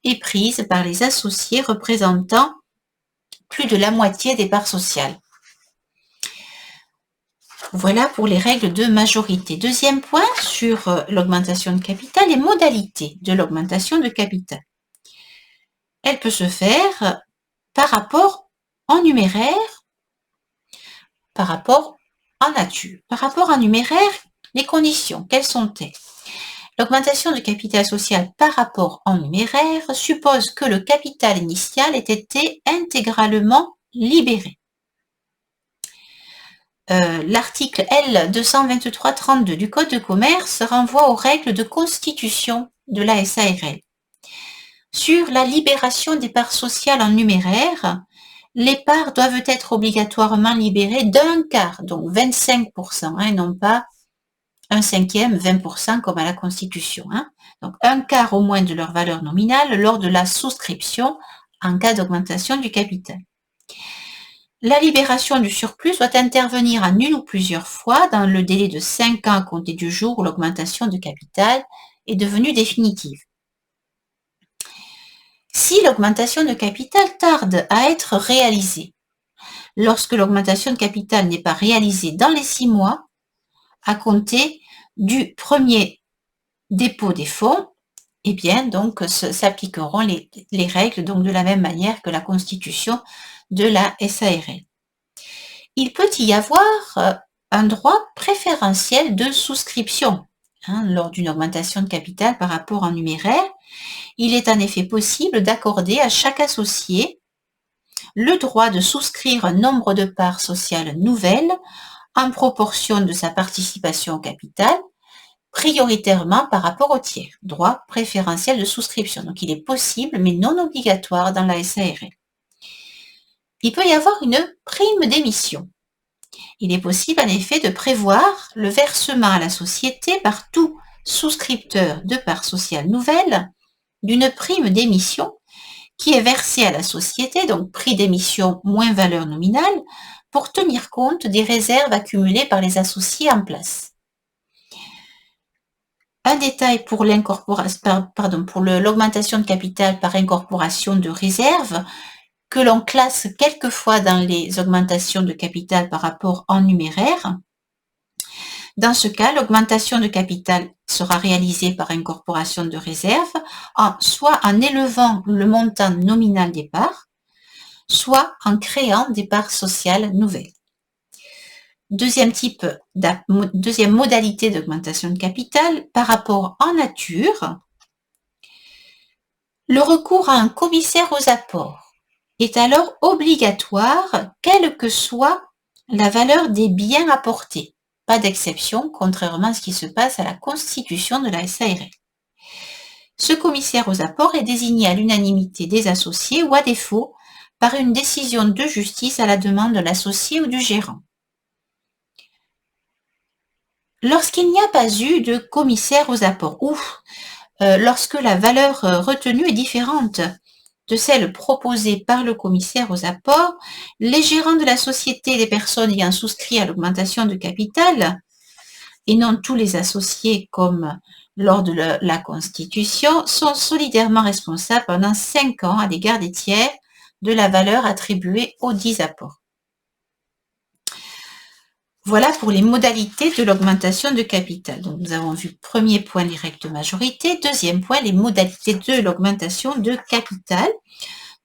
A: est prise par les associés représentant plus de la moitié des parts sociales. Voilà pour les règles de majorité. Deuxième point sur l'augmentation de capital, les modalités de l'augmentation de capital. Elle peut se faire par rapport en numéraire, par rapport en nature. Par rapport en numéraire, les conditions, quelles sont-elles? L'augmentation de capital social par rapport en numéraire suppose que le capital initial ait été intégralement libéré. L'article L 223-32 du Code de commerce renvoie aux règles de constitution de la SARL. Sur la libération des parts sociales en numéraire, les parts doivent être obligatoirement libérées d'un quart, donc 25%, et non pas un cinquième, 20% comme à la Constitution. Donc un quart au moins de leur valeur nominale lors de la souscription en cas d'augmentation du capital. La libération du surplus doit intervenir en une ou plusieurs fois dans le délai de 5 ans à compter du jour où l'augmentation de capital est devenue définitive. Si l'augmentation de capital tarde à être réalisée, lorsque l'augmentation de capital n'est pas réalisée dans les 6 mois, à compter du premier dépôt des fonds, eh bien, donc, s'appliqueront les règles donc, de la même manière que la constitution de la SARL. Il peut y avoir un droit préférentiel de souscription lors d'une augmentation de capital par rapport en numéraire. Il est en effet possible d'accorder à chaque associé le droit de souscrire un nombre de parts sociales nouvelles en proportion de sa participation au capital, prioritairement par rapport au tiers. Droit préférentiel de souscription. Donc il est possible, mais non obligatoire dans la SARL. Il peut y avoir une prime d'émission. Il est possible en effet de prévoir le versement à la société par tout souscripteur de parts sociales nouvelles d'une prime d'émission qui est versée à la société, donc prix d'émission moins valeur nominale, pour tenir compte des réserves accumulées par les associés en place. Un détail pour l'augmentation de capital par incorporation de réserves que l'on classe quelquefois dans les augmentations de capital par rapport en numéraire. Dans ce cas, l'augmentation de capital sera réalisée par incorporation de réserves, soit en élevant le montant nominal des parts, soit en créant des parts sociales nouvelles. Deuxième modalité d'augmentation de capital par rapport en nature, le recours à un commissaire aux apports est alors obligatoire, quelle que soit la valeur des biens apportés. Pas d'exception, contrairement à ce qui se passe à la constitution de la SARL. Ce commissaire aux apports est désigné à l'unanimité des associés ou à défaut par une décision de justice à la demande de l'associé ou du gérant. Lorsqu'il n'y a pas eu de commissaire aux apports ou lorsque la valeur retenue est différente de celle proposée par le commissaire aux apports, les gérants de la société et les personnes ayant souscrit à l'augmentation de capital, et non tous les associés comme lors de la Constitution, sont solidairement responsables pendant 5 ans à l'égard des tiers de la valeur attribuée aux 10 apports. Voilà pour les modalités de l'augmentation de capital. Donc, nous avons vu, premier point, les règles de majorité. Deuxième point, les modalités de l'augmentation de capital.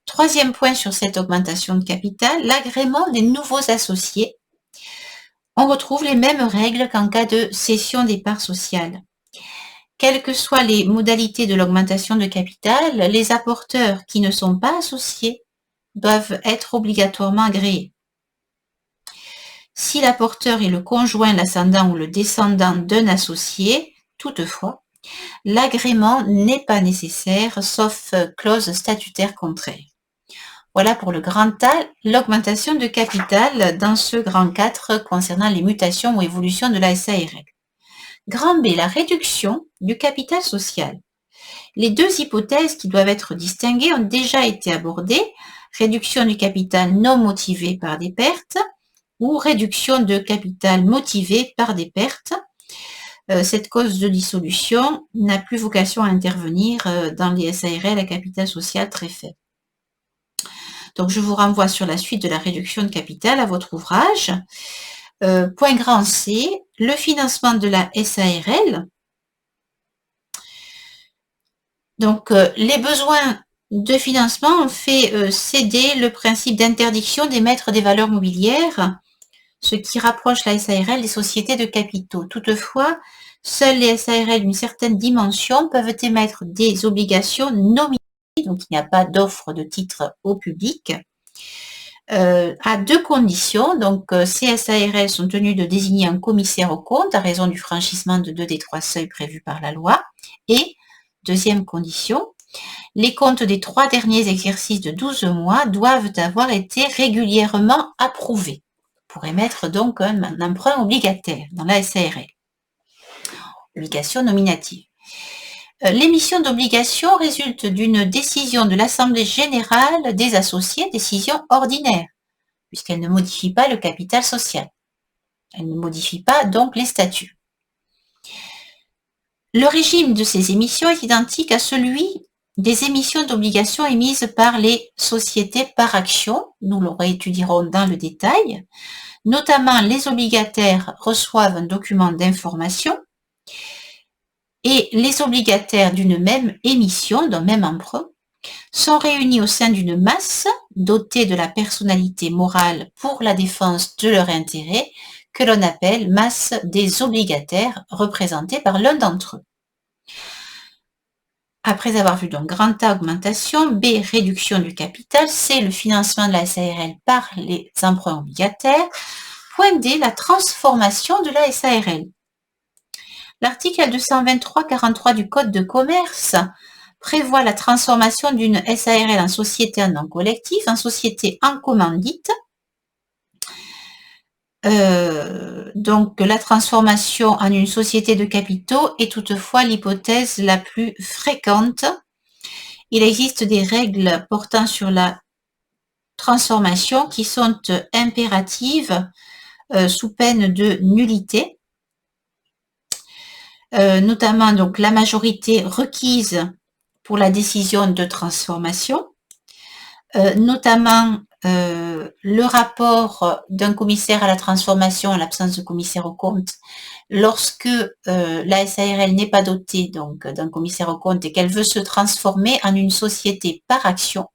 A: Troisième point sur cette augmentation de capital, l'agrément des nouveaux associés. On retrouve les mêmes règles qu'en cas de cession des parts sociales. Quelles que soient les modalités de l'augmentation de capital, les apporteurs qui ne sont pas associés doivent être obligatoirement agréés. Si l'apporteur est le conjoint, l'ascendant ou le descendant d'un associé, toutefois, l'agrément n'est pas nécessaire, sauf clause statutaire contraire. Voilà pour le grand A, l'augmentation de capital dans ce grand 4 concernant les mutations ou évolutions de la SARL. Grand B, la réduction du capital social. Les deux hypothèses qui doivent être distinguées ont déjà été abordées, réduction du capital non motivée par des pertes, ou réduction de capital motivée par des pertes. Cette cause de dissolution n'a plus vocation à intervenir dans les SARL à capital social très faible. Donc, je vous renvoie sur la suite de la réduction de capital à votre ouvrage. Point grand C, le financement de la SARL. Donc, les besoins de financement ont fait céder le principe d'interdiction d'émettre des valeurs mobilières, ce qui rapproche la SARL des sociétés de capitaux. Toutefois, Seules les SARL d'une certaine dimension peuvent émettre des obligations nominatives, donc il n'y a pas d'offre de titre au public, à deux conditions. Donc, ces SARL sont tenus de désigner un commissaire aux comptes à raison du franchissement de 2 des 3 seuils prévus par la loi. Et, deuxième condition, les comptes des 3 derniers exercices de 12 mois doivent avoir été régulièrement approuvés pour émettre donc un emprunt obligataire dans la SARL. Obligation nominative. L'émission d'obligations résulte d'une décision de l'Assemblée générale des associés, décision ordinaire, puisqu'elle ne modifie pas le capital social. Elle ne modifie pas donc les statuts. Le régime de ces émissions est identique à celui des émissions d'obligations émises par les sociétés par action. Nous le réétudierons dans le détail. Notamment, les obligataires reçoivent un document d'information et les obligataires d'une même émission, d'un même emprunt, sont réunis au sein d'une masse dotée de la personnalité morale pour la défense de leur intérêt, que l'on appelle masse des obligataires, représentée par l'un d'entre eux. Après avoir vu donc grand A, augmentation, B, réduction du capital, C, le financement de la SARL par les emprunts obligataires, point D, la transformation de la SARL. L'article 223-43 du Code de commerce prévoit la transformation d'une SARL en société en nom collectif, en société en commandite. Donc la transformation en une société de capitaux est toutefois l'hypothèse la plus fréquente. Il existe des règles portant sur la transformation qui sont impératives sous peine de nullité. Notamment donc la majorité requise pour la décision de transformation, notamment le rapport d'un commissaire à la transformation en l'absence de commissaire aux comptes lorsque la SARL n'est pas dotée donc d'un commissaire aux comptes et qu'elle veut se transformer en une société par action.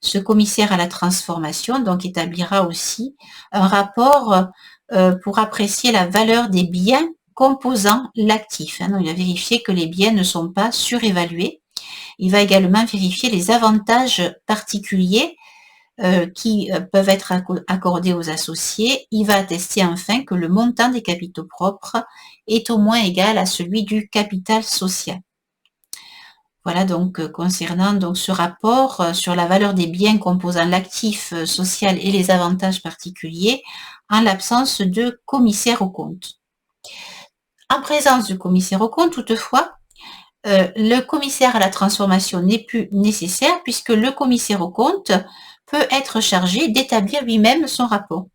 A: Ce commissaire à la transformation donc établira aussi un rapport pour apprécier la valeur des biens composant l'actif. Donc il va vérifier que les biens ne sont pas surévalués. Il va également vérifier les avantages particuliers qui peuvent être accordés aux associés. Il va attester enfin que le montant des capitaux propres est au moins égal à celui du capital social. Voilà donc concernant donc ce rapport sur la valeur des biens composant l'actif social et les avantages particuliers en l'absence de commissaire aux comptes. En présence du commissaire aux comptes, toutefois, le commissaire à la transformation n'est plus nécessaire puisque le commissaire aux comptes peut être chargé d'établir lui-même son rapport.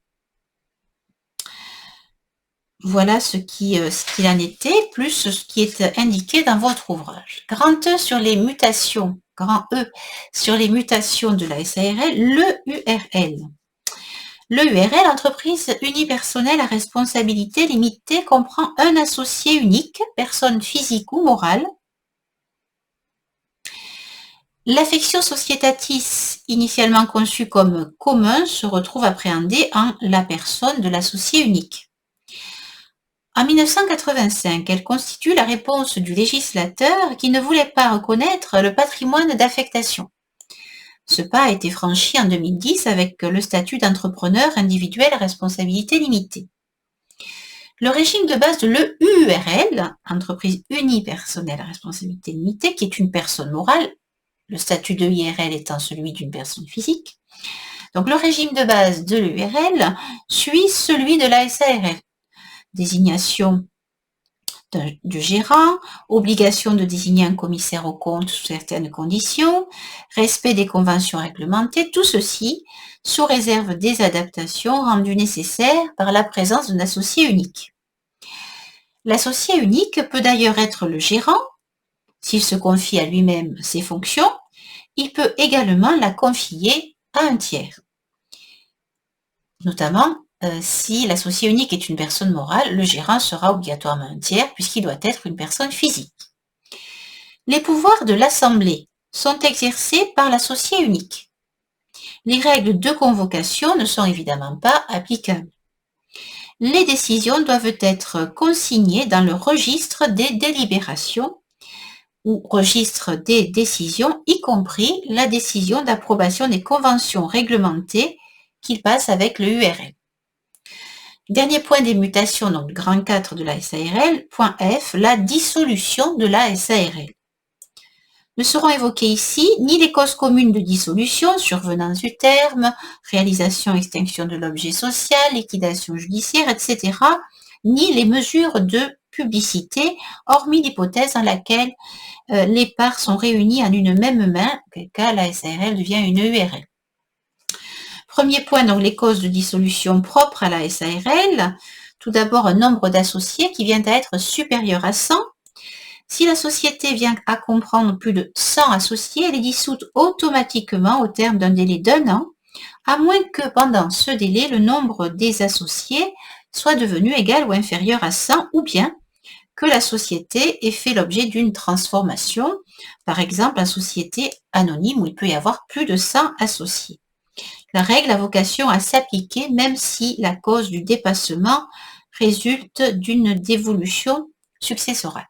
A: Voilà ce qu'il en était, plus ce qui est indiqué dans votre ouvrage. Grand E sur les mutations, grand E sur les mutations de la SARL, l'EURL. L'EURL, entreprise unipersonnelle à responsabilité limitée, comprend un associé unique, personne physique ou morale. L'affectio societatis, initialement conçue comme commun, se retrouve appréhendée en la personne de l'associé unique. En 1985, elle constitue la réponse du législateur qui ne voulait pas reconnaître le patrimoine d'affectation. Ce pas a été franchi en 2010 avec le statut d'entrepreneur individuel à responsabilité limitée. Le régime de base de l'EURL, entreprise unipersonnelle à responsabilité limitée, qui est une personne morale, le statut de IRL étant celui d'une personne physique. Donc le régime de base de l'EURL suit celui de la SARL. Désignation du gérant, obligation de désigner un commissaire aux comptes sous certaines conditions, respect des conventions réglementées, tout ceci sous réserve des adaptations rendues nécessaires par la présence d'un associé unique. L'associé unique peut d'ailleurs être le gérant, s'il se confie à lui-même ses fonctions. Il peut également la confier à un tiers. Notamment, si l'associé unique est une personne morale, le gérant sera obligatoirement un tiers puisqu'il doit être une personne physique. Les pouvoirs de l'Assemblée sont exercés par l'associé unique. Les règles de convocation ne sont évidemment pas applicables. les décisions doivent être consignées dans le registre des délibérations ou registre des décisions, y compris la décision d'approbation des conventions réglementées qu'il passe avec le URL. Dernier point des mutations, donc grand 4 de la SARL, point F, la dissolution de la SARL. Ne seront évoquées ici ni les causes communes de dissolution, survenance du terme, réalisation, extinction de l'objet social, liquidation judiciaire, etc., ni les mesures de publicité, hormis l'hypothèse dans laquelle les parts sont réunies en une même main, auquel cas la SARL devient une URL. Premier point, donc les causes de dissolution propres à la SARL. Tout d'abord, un nombre d'associés qui vient à être supérieur à 100. Si la société vient à comprendre plus de 100 associés, elle est dissoute automatiquement au terme d'un délai d'1 an, à moins que pendant ce délai, le nombre des associés soit devenu égal ou inférieur à 100, ou bien que la société ait fait l'objet d'une transformation, par exemple en société anonyme où il peut y avoir plus de 100 associés. La règle a vocation à s'appliquer même si la cause du dépassement résulte d'une dévolution successorale.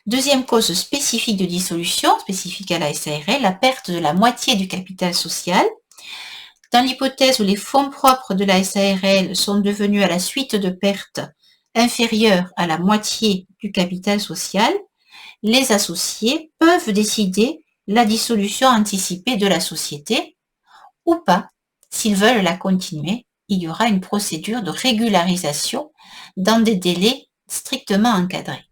A: Deuxième cause spécifique de dissolution, spécifique à la SARL, la perte de la moitié du capital social. Dans l'hypothèse où les fonds propres de la SARL sont devenus à la suite de pertes inférieures à la moitié du capital social, les associés peuvent décider la dissolution anticipée de la société ou pas. S'ils veulent la continuer, il y aura une procédure de régularisation dans des délais strictement encadrés.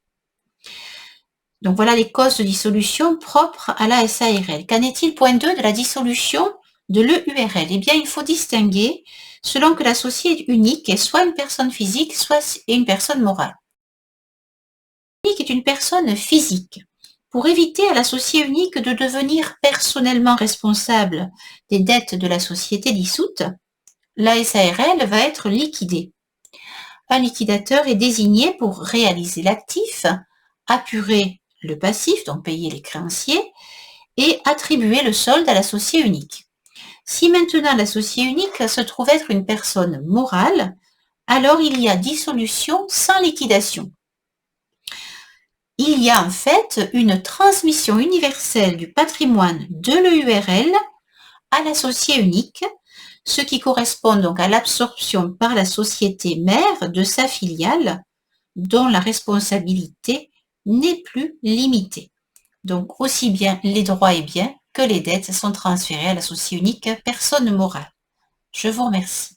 A: Donc voilà les causes de dissolution propres à la SARL. Qu'en est-il, point 2, de la dissolution de l'EURL? Eh bien, il faut distinguer selon que l'associé est unique est soit une personne physique, soit une personne morale. Unique est une personne physique. Pour éviter à l'associé unique de devenir personnellement responsable des dettes de la société dissoute, la SARL va être liquidée. Un liquidateur est désigné pour réaliser l'actif, apurer le passif, donc payer les créanciers, et attribuer le solde à l'associé unique. Si maintenant l'associé unique se trouve être une personne morale, alors il y a dissolution sans liquidation. Il y a en fait une transmission universelle du patrimoine de l'EURL à l'associé unique, ce qui correspond donc à l'absorption par la société mère de sa filiale, dont la responsabilité n'est plus limitée. Donc aussi bien les droits et biens que les dettes sont transférés à l'associé unique personne morale. Je vous remercie.